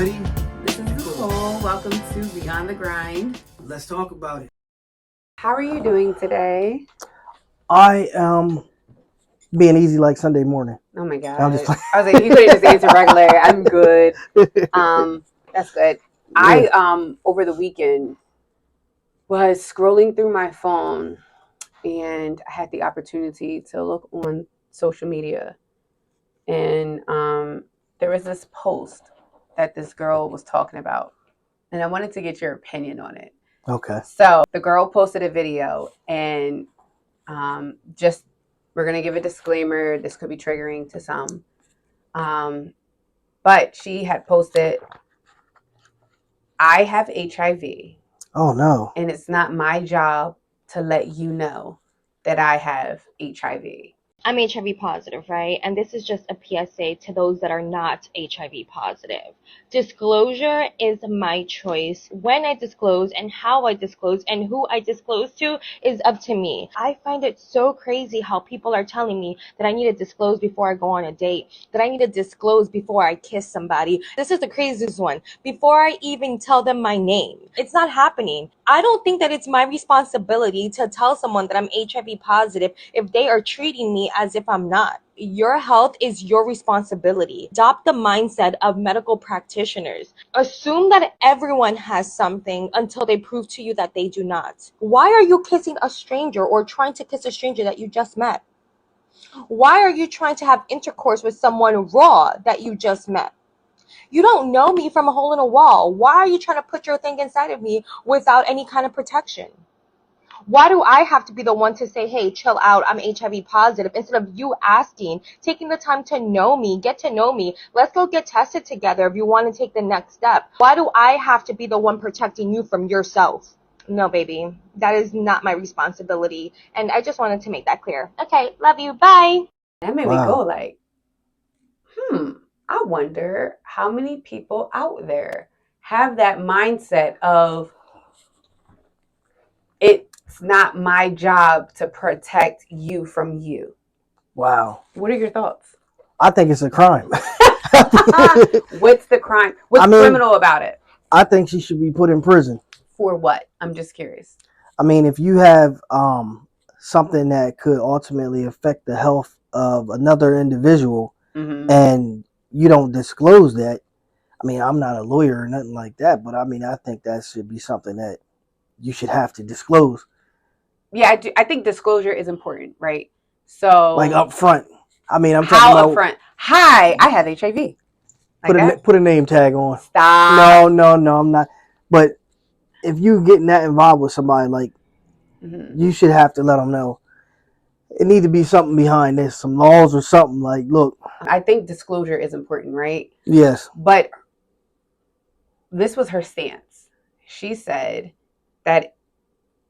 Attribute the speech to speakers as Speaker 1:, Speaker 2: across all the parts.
Speaker 1: ready?
Speaker 2: This is Nicole. Welcome to Beyond the Grind.
Speaker 1: Let's talk about it.
Speaker 2: How are you doing today?
Speaker 3: I am being easy like Sunday morning.
Speaker 2: Oh my God.
Speaker 3: I'm just playing.
Speaker 2: I was like, you could have just answered regular. I'm good. That's good.
Speaker 3: Yeah.
Speaker 2: I over the weekend was scrolling through my phone and I had the opportunity to look on social media, and there was this post that this girl was talking about, and I wanted to get your opinion on it.
Speaker 3: Okay.
Speaker 2: So the girl posted a video, and just we're gonna give a disclaimer. This could be triggering to some, but she had posted, "I have HIV,
Speaker 3: Oh no.
Speaker 2: and it's not my job to let you know that I have HIV."
Speaker 4: I'm HIV positive, right? And this is just a PSA to those that are not HIV positive. Disclosure is my choice. When I disclose and how I disclose and who I disclose to is up to me. I find it so crazy how people are telling me that I need to disclose before I go on a date, that I need to disclose before I kiss somebody. This is the craziest one. Before I even tell them my name. It's not happening. I don't think that it's my responsibility to tell someone that I'm HIV positive if they are treating me as if I'm not. Your health is your responsibility. Adopt the mindset of medical practitioners. Assume that everyone has something until they prove to you that they do not. Why are you kissing a stranger or trying to kiss a stranger that you just met? Why are you trying to have intercourse with someone raw that you just met? You don't know me from a hole in a wall. Why are you trying to put your thing inside of me without any kind of protection? Why do I have to be the one to say, hey, chill out, I'm HIV positive, instead of you asking, taking the time to know me, get to know me, let's go get tested together if you want to take the next step. Why do I have to be the one protecting you from yourself? No, baby, that is not my responsibility. And I just wanted to make that clear. Okay, love you, bye.
Speaker 2: That made me go like, I wonder how many people out there have that mindset of, it's not my job to protect you from you.
Speaker 3: Wow.
Speaker 2: What are your thoughts?
Speaker 3: I think it's a crime.
Speaker 2: What's the crime? What's criminal about it?
Speaker 3: I think she should be put in prison.
Speaker 2: For what? I'm just curious.
Speaker 3: I mean, if you have something that could ultimately affect the health of another individual, and you don't disclose that, I mean, I'm not a lawyer or nothing like that, but I mean, I think that should be something that you should have to disclose.
Speaker 2: Yeah, I think disclosure is important, right? So,
Speaker 3: like up front. I mean, I'm
Speaker 2: how
Speaker 3: talking about
Speaker 2: up front. Hi, I have HIV. Like
Speaker 3: put a name tag on.
Speaker 2: Stop.
Speaker 3: No, I'm not. But if you getting that involved with somebody, like, you should have to let them know. It need to be something behind this, some laws or something. Like, look.
Speaker 2: I think disclosure is important, right?
Speaker 3: Yes.
Speaker 2: But this was her stance. She said that,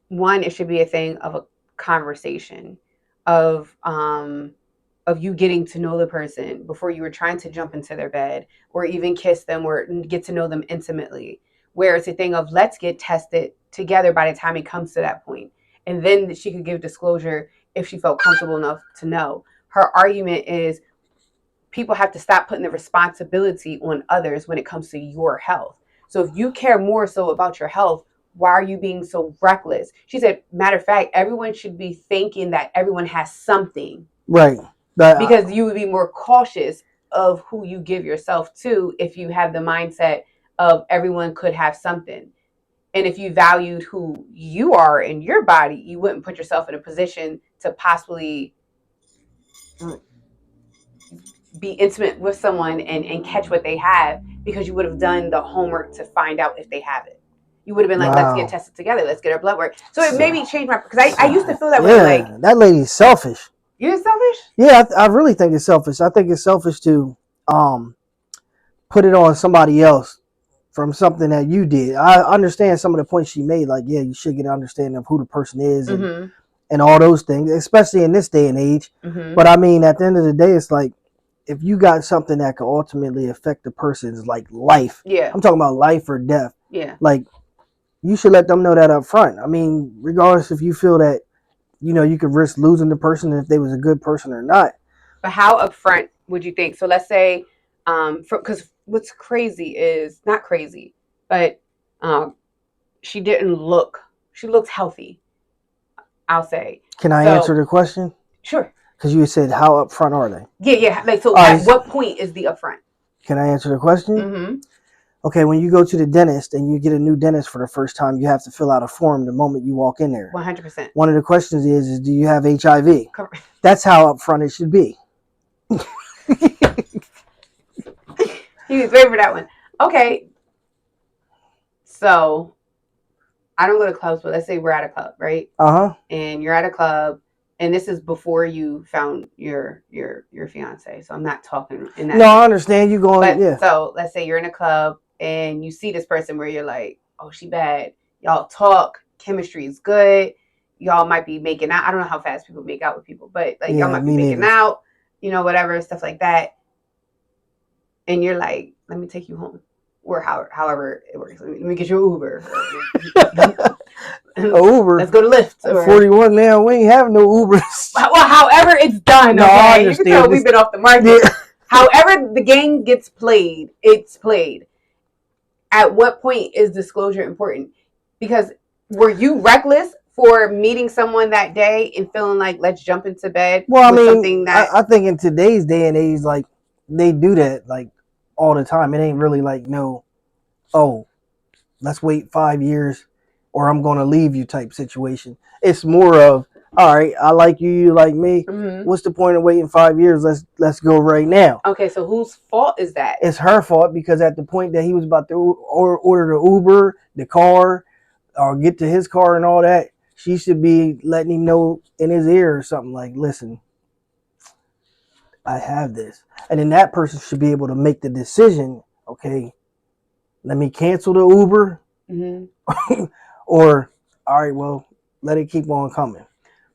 Speaker 2: one, it should be a thing of a conversation, of you getting to know the person before you were trying to jump into their bed or even kiss them or get to know them intimately, where it's a thing of, let's get tested together by the time it comes to that point. And then she could give disclosure if she felt comfortable enough to know. Her argument is people have to stop putting the responsibility on others when it comes to your health. So if you care more so about your health, why are you being so reckless? She said, matter of fact, everyone should be thinking that everyone has something.
Speaker 3: Right.
Speaker 2: Because you would be more cautious of who you give yourself to if you have the mindset of everyone could have something. And if you valued who you are in your body, you wouldn't put yourself in a position to possibly be intimate with someone and catch what they have, because you would have done the homework to find out if they have it. You would have been like, let's get tested together. Let's get our blood work. So it made me change my, because I used to feel that way. Like,
Speaker 3: that lady's selfish.
Speaker 2: You're selfish?
Speaker 3: Yeah, I really think it's selfish. I think it's selfish to put it on somebody else from something that you did. I understand some of the points she made. Like, yeah, you should get an understanding of who the person is and all those things, especially in this day and age. But I mean, at the end of the day, it's like, if you got something that could ultimately affect the person's like life, I'm talking about life or death. Like, you should let them know that up front. I mean, regardless if you feel that, you know, you could risk losing the person if they was a good person or not.
Speaker 2: But how upfront would you think? So let's say Because what's crazy is not crazy, but um, she didn't look. She looked healthy. I'll say.
Speaker 3: Can I answer
Speaker 2: So
Speaker 3: the question?
Speaker 2: sure.
Speaker 3: Because you said how upfront are they?
Speaker 2: Yeah. Like so.
Speaker 3: All
Speaker 2: At
Speaker 3: right.
Speaker 2: what point is the upfront?
Speaker 3: Can I answer the question?
Speaker 2: Mm-hmm.
Speaker 3: Okay, when you go to the dentist and you get a new dentist for the first time, you have to fill out a form the moment you walk in there.
Speaker 2: 100%.
Speaker 3: One of the questions is do you have HIV?
Speaker 2: Correct.
Speaker 3: That's how upfront it should be.
Speaker 2: He was waiting for that one. Okay. So I don't go to clubs, but let's say we're at a club, right?
Speaker 3: Uh-huh.
Speaker 2: And you're at a club, and this is before you found your fiance. So I'm not talking in that.
Speaker 3: No,
Speaker 2: sense.
Speaker 3: I understand you going.
Speaker 2: But
Speaker 3: Yeah.
Speaker 2: so let's say you're in a club and you see this person where you're like, oh, she bad. Y'all talk, chemistry is good. Y'all might be making out. I don't know how fast people make out with people, but like y'all
Speaker 3: Yeah,
Speaker 2: might be
Speaker 3: me
Speaker 2: making
Speaker 3: neither.
Speaker 2: out, whatever, stuff like that. And you're like, let me take you home. Or however it works. Let me get you an Uber.
Speaker 3: Uber.
Speaker 2: Let's go to Lyft.
Speaker 3: At 41 now, we ain't having no Ubers.
Speaker 2: Well, however it's done,
Speaker 3: No,
Speaker 2: okay?
Speaker 3: I
Speaker 2: You can tell
Speaker 3: understand.
Speaker 2: we've been off the market.
Speaker 3: Yeah.
Speaker 2: However the game gets played, it's played. At what point is disclosure important? Because were you reckless for meeting someone that day and feeling like let's jump into bed
Speaker 3: Well, I
Speaker 2: with
Speaker 3: mean,
Speaker 2: something that
Speaker 3: I think in today's day and age, like they do that like all the time. It ain't really like no, oh, let's wait 5 years or I'm gonna leave you type situation. It's more of all right, I like you, you like me.
Speaker 2: Mhm.
Speaker 3: What's the point of waiting 5 years? Let's go right now.
Speaker 2: Okay, so whose fault is that?
Speaker 3: It's her fault because at the point that he was about to order the Uber, the car, or get to his car and all that, she should be letting him know in his ear or something like, listen, I have this. And then that person should be able to make the decision, okay, let me cancel the Uber
Speaker 2: Mm-hmm.
Speaker 3: or, all right, well, let it keep on coming.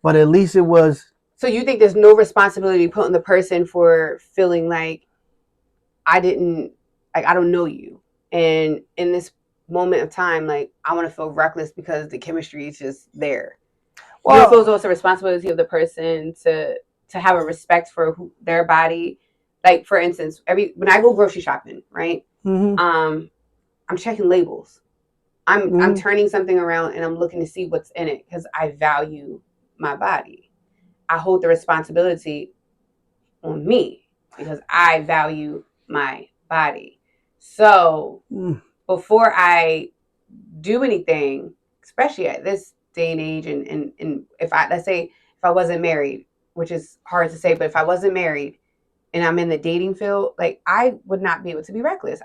Speaker 3: But at least it was.
Speaker 2: So you think there's no responsibility put on the person for feeling like I don't know you. And in this moment of time, like I want to feel reckless because the chemistry is just there. You don't feel it's
Speaker 3: Well,
Speaker 2: also a responsibility of the person to have a respect for their body. Like for instance, when I go grocery shopping, right?
Speaker 3: mm-hmm,
Speaker 2: I'm checking labels. I'm
Speaker 3: mm-hmm.
Speaker 2: turning something around and I'm looking to see what's in it because I value my body. I hold the responsibility on me because I value my body. So before I do anything, especially at this day and age, and if I let's say if I wasn't married, which is hard to say, but if I wasn't married and I'm in the dating field, like I would not be able to be reckless.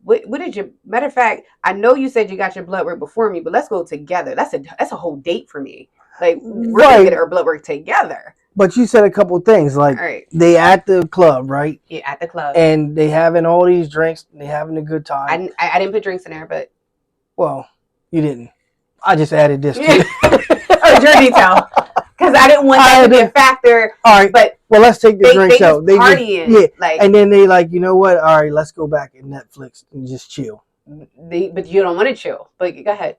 Speaker 2: What did you? Matter of fact, I know you said you got your blood work before me, but let's go together. That's a whole date for me. Like we're gonna
Speaker 3: Right.
Speaker 2: get our blood work together.
Speaker 3: But you said a couple things like
Speaker 2: All right.
Speaker 3: they at the club, right?
Speaker 2: Yeah, at the club.
Speaker 3: And they having all these drinks, they having a good time.
Speaker 2: I didn't put drinks in there, but
Speaker 3: well, you didn't. I just added this to it.
Speaker 2: Oh, your detail. Because I didn't want that to be a factor.
Speaker 3: All right,
Speaker 2: but
Speaker 3: well, let's take the drinks
Speaker 2: they
Speaker 3: out.
Speaker 2: They partying,
Speaker 3: yeah,
Speaker 2: like,
Speaker 3: and then they like, you know what? All right, let's go back and Netflix and just chill.
Speaker 2: But you don't want to chill. But go ahead.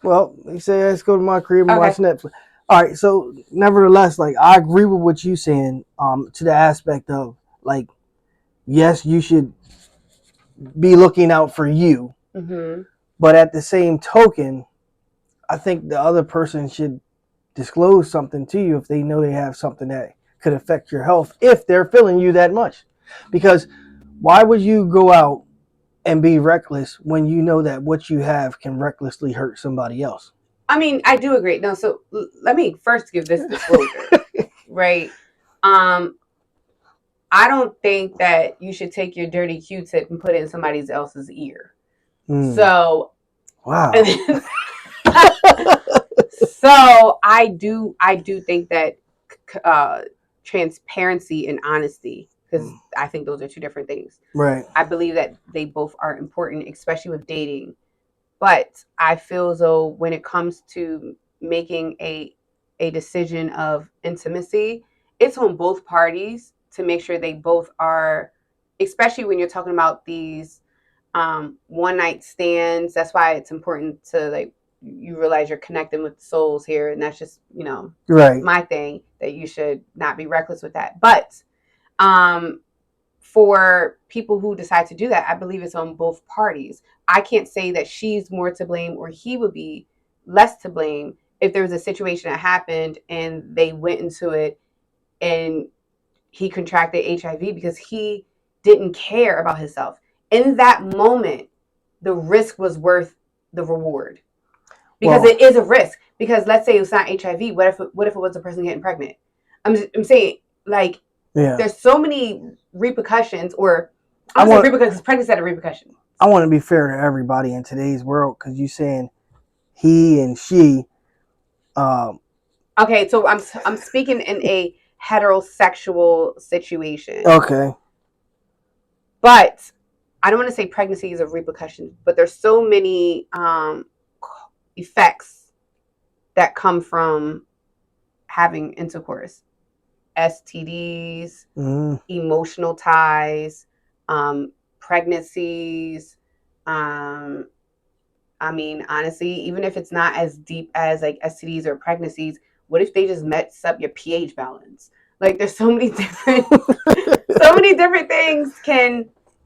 Speaker 3: Well, they say let's go to my crib and
Speaker 2: Okay.
Speaker 3: watch Netflix. All right, so nevertheless, like I agree with what you saying. To the aspect of like, yes, you should be looking out for you,
Speaker 2: Mm-hmm.
Speaker 3: but at the same token, I think the other person should disclose something to you if they know they have something that could affect your health if they're feeling you that much. Because why would you go out and be reckless when you know that what you have can recklessly hurt somebody else?
Speaker 2: I mean, I do agree. No, so let me first give this disclosure, right? I don't think that you should take your dirty Q-tip and put it in somebody else's ear. So,
Speaker 3: wow.
Speaker 2: So I do think that transparency and honesty, because I think those are two different things.
Speaker 3: Right.
Speaker 2: I believe that they both are important, especially with dating. But I feel as though when it comes to making a decision of intimacy, it's on both parties to make sure they both are, especially when you're talking about these one night stands. That's why it's important to like you realize you're connecting with souls here, and that's just right my thing that you should not be reckless with that. But for people who decide to do that, I believe it's on both parties. I can't say that she's more to blame or he would be less to blame if there was a situation that happened and they went into it and he contracted HIV because he didn't care about himself. In that moment, the risk was worth the reward. Because it is a risk. Because let's say it's not HIV. What if it was a person getting pregnant? I'm saying, like, there's so many repercussions, or I'm saying repercussions. Pregnancy had a repercussion.
Speaker 3: I want to be fair to everybody in today's world, because you saying he and she.
Speaker 2: Okay, so I'm speaking in a heterosexual situation.
Speaker 3: Okay.
Speaker 2: But I don't want to say pregnancy is a repercussion, but there's so many effects that come from having intercourse. STDs, emotional ties, pregnancies. I mean, honestly, even if it's not as deep as like STDs or pregnancies, what if they just mess up your pH balance? Like, there's so many different, so many different things can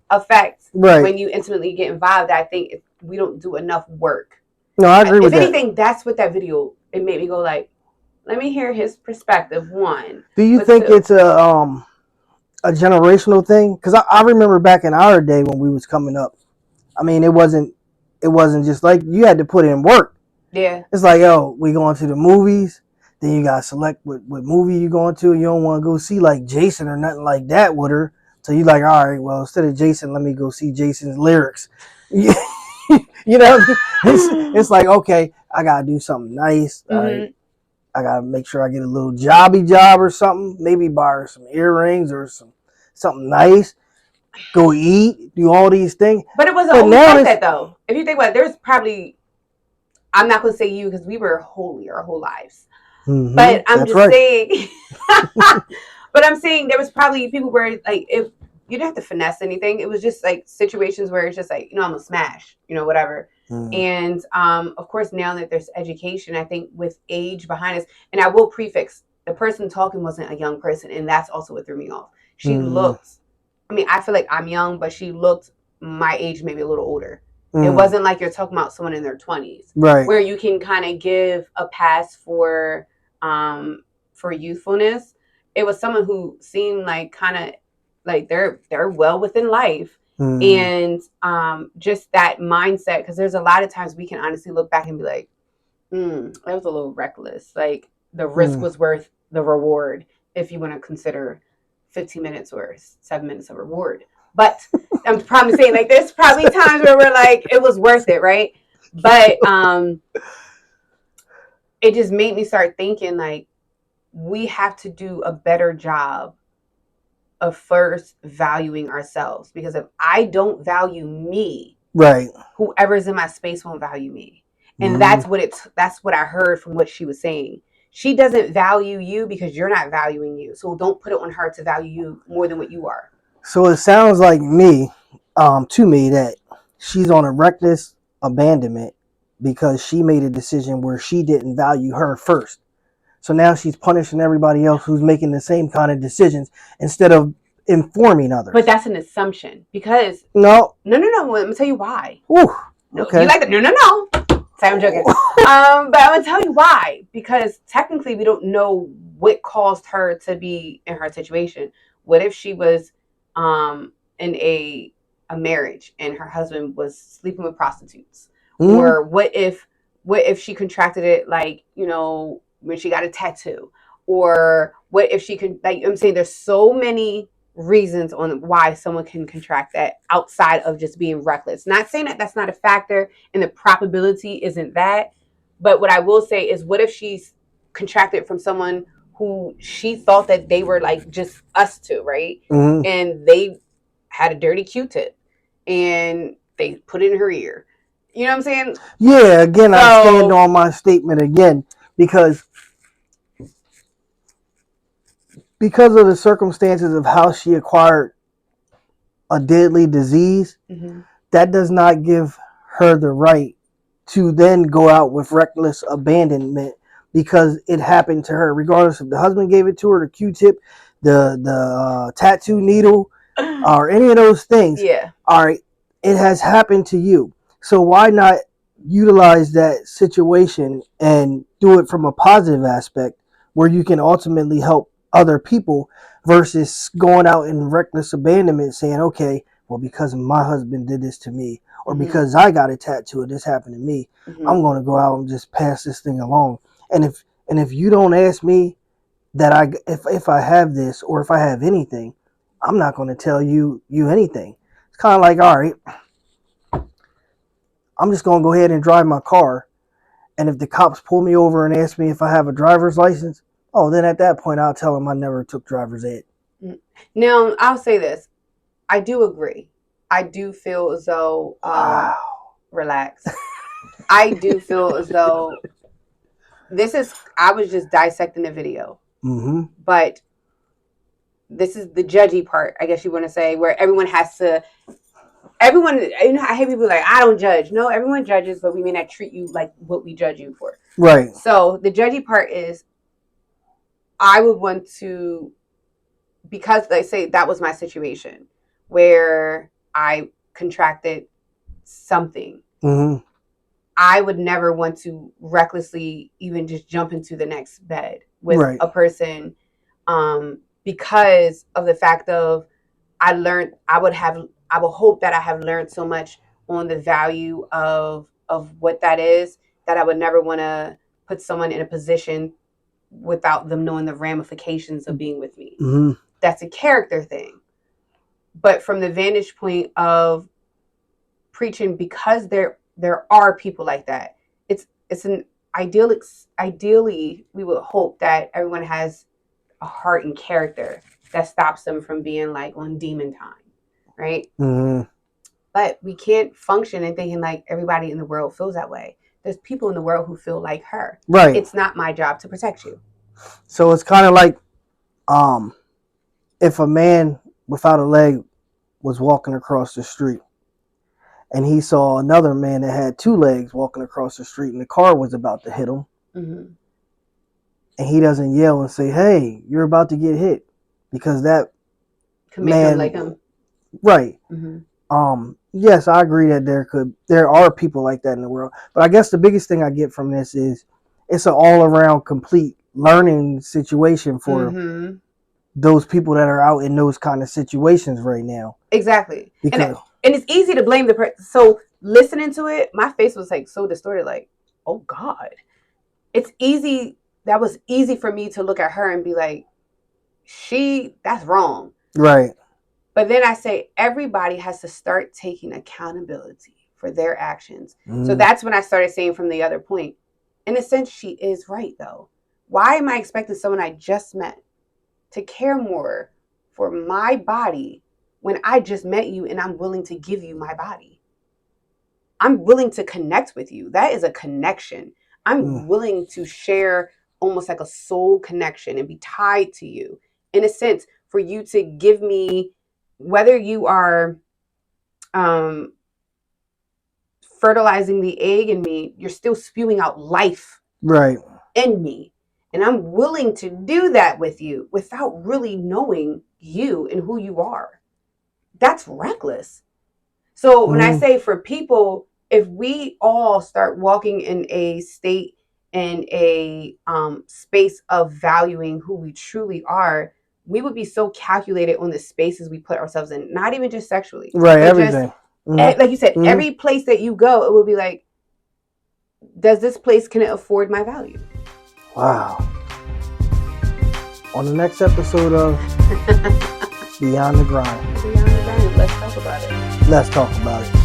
Speaker 2: affect when you intimately get involved. I think we don't do enough work.
Speaker 3: No, I agree with that.
Speaker 2: If anything, that's what that video, it made me go like, let me hear his perspective. One.
Speaker 3: Do you think it's a generational thing? Because I remember back in our day when we was coming up, I mean, it wasn't just like you had to put in work.
Speaker 2: Yeah.
Speaker 3: It's like, yo, we going to the movies. Then you gotta select what movie you going to. You don't want to go see like Jason or nothing like that with her. So you like, all right, well, instead of Jason, let me go see Jason's lyrics. You know, it's like, okay, I gotta do something nice. All right, I gotta make sure I get a little job or something. Maybe buy her some earrings or something nice. Go eat, do all these things.
Speaker 2: But it wasn't always like that, though. If you think about it, there's probably, I'm not gonna say you because we were holy our whole lives. But I'm just saying. But I'm saying there was probably people where like if you didn't have to finesse anything, it was just like situations where it's just like, I'm gonna smash, whatever. And of course, now that there's education, I think with age behind us, and I will prefix, the person talking wasn't a young person, and that's also what threw me off. She looked, I mean, I feel like I'm young, but she looked my age, maybe a little older. It wasn't like you're talking about someone in their 20s,
Speaker 3: right?
Speaker 2: Where you can kind of give a pass for youthfulness. It was someone who seemed like kind of like they're well within life. And just that mindset, because there's a lot of times we can honestly look back and be like, that was a little reckless. Like the risk was worth the reward if you want to consider 15 minutes or 7 minutes of reward. But I'm probably saying like there's probably times where we're like, it was worth it, right? But it just made me start thinking like we have to do a better job of first valuing ourselves, because if I don't value me,
Speaker 3: right,
Speaker 2: whoever's in my space won't value me. And that's what I heard from what she was saying. She doesn't value you because you're not valuing you. So don't put it on her to value you more than what you are.
Speaker 3: So it sounds like to me that she's on a reckless abandonment because she made a decision where she didn't value her first. So now she's punishing everybody else who's making the same kind of decisions instead of informing others.
Speaker 2: But that's an assumption, because
Speaker 3: no.
Speaker 2: Let me tell you why.
Speaker 3: Ooh, okay.
Speaker 2: You like that? No. Sorry, I'm joking. But I'm gonna tell you why, because technically we don't know what caused her to be in her situation. What if she was in a marriage and her husband was sleeping with prostitutes? Or what if she contracted it like, when she got a tattoo? Or what if she could, like, I'm saying there's so many reasons on why someone can contract that outside of just being reckless. Not saying that that's not a factor and the probability isn't that, but what I will say is, what if she's contracted from someone who she thought that they were like just us two, right? And they had a dirty Q-tip and they put it in her ear. You know what I'm saying?
Speaker 3: Yeah, again, I stand on my statement again, because of the circumstances of how she acquired a deadly disease, that does not give her the right to then go out with reckless abandonment, because it happened to her, regardless if the husband gave it to her, the Q-tip, the tattoo needle, or any of those things.
Speaker 2: Yeah.
Speaker 3: All right, it has happened to you. So why not utilize that situation and do it from a positive aspect where you can ultimately help other people versus going out in reckless abandonment saying, okay, well, because my husband did this to me or because I got a tattoo and this happened to me, I'm going to go out and just pass this thing along. And if you don't ask me that if I have this or if I have anything, I'm not going to tell you anything. It's kind of like, all right, I'm just going to go ahead and drive my car. And if the cops pull me over and ask me if I have a driver's license, oh, then at that point, I'll tell them I never took driver's ed.
Speaker 2: Now, I'll say this. I do agree. I do feel as though,
Speaker 3: Wow.
Speaker 2: relax. I do feel as though I was just dissecting the video.
Speaker 3: Mm-hmm.
Speaker 2: But this is the judgy part, I guess you want to say, where everyone, I hate people like, I don't judge. No, everyone judges, but we may not treat you like what we judge you for.
Speaker 3: Right.
Speaker 2: So the judgy part is, I would want to, because they say that was my situation where I contracted something.
Speaker 3: Mm-hmm.
Speaker 2: I would never want to recklessly even just jump into the next bed with a person, because of the fact of I would hope that I have learned so much on the value of what that is, that I would never want to put someone in a position without them knowing the ramifications of being with me.
Speaker 3: Mm-hmm.
Speaker 2: That's a character thing. But from the vantage point of preaching, because there are people like that, it's an ideally we would hope that everyone has a heart and character that stops them from being like on demon time, right?
Speaker 3: Mm-hmm.
Speaker 2: But we can't function and thinking like everybody in the world feels that way. There's people in the world who feel like her.
Speaker 3: Right.
Speaker 2: It's not my job to protect you.
Speaker 3: So it's kind of like, if a man without a leg was walking across the street and he saw another man that had two legs walking across the street and the car was about to hit him, and he doesn't yell and say, hey, you're about to get hit, because that
Speaker 2: can make him like him.
Speaker 3: Right. Yes, I agree that there are people like that in the world. But I guess the biggest thing I get from this is it's an all around complete learning situation for those people that are out in those kind of situations right now.
Speaker 2: Exactly. And it's easy to blame the person. So listening to it, my face was like so distorted, like, oh God. It's easy. That was easy for me to look at her and be like, that's wrong.
Speaker 3: Right.
Speaker 2: But then I say everybody has to start taking accountability for their actions. So that's when I started saying from the other point, in a sense, she is right though. Why am I expecting someone I just met to care more for my body when I just met you and I'm willing to give you my body? I'm willing to connect with you. That is a connection. I'm willing to share almost like a soul connection and be tied to you. In a sense, for you to give me, whether you are fertilizing the egg in me, you're still spewing out life in me. And I'm willing to do that with you without really knowing you and who you are. That's reckless. So when I say for people, if we all start walking in a state and a space of valuing who we truly are, we would be so calculated on the spaces we put ourselves in, not even just sexually.
Speaker 3: Right, everything.
Speaker 2: Just, like you said, every place that you go, it will be like, does this place, can it afford my value?
Speaker 3: Wow. On the next episode of Beyond the Grind.
Speaker 2: Beyond the Grind, let's talk about it.
Speaker 3: Let's talk about it.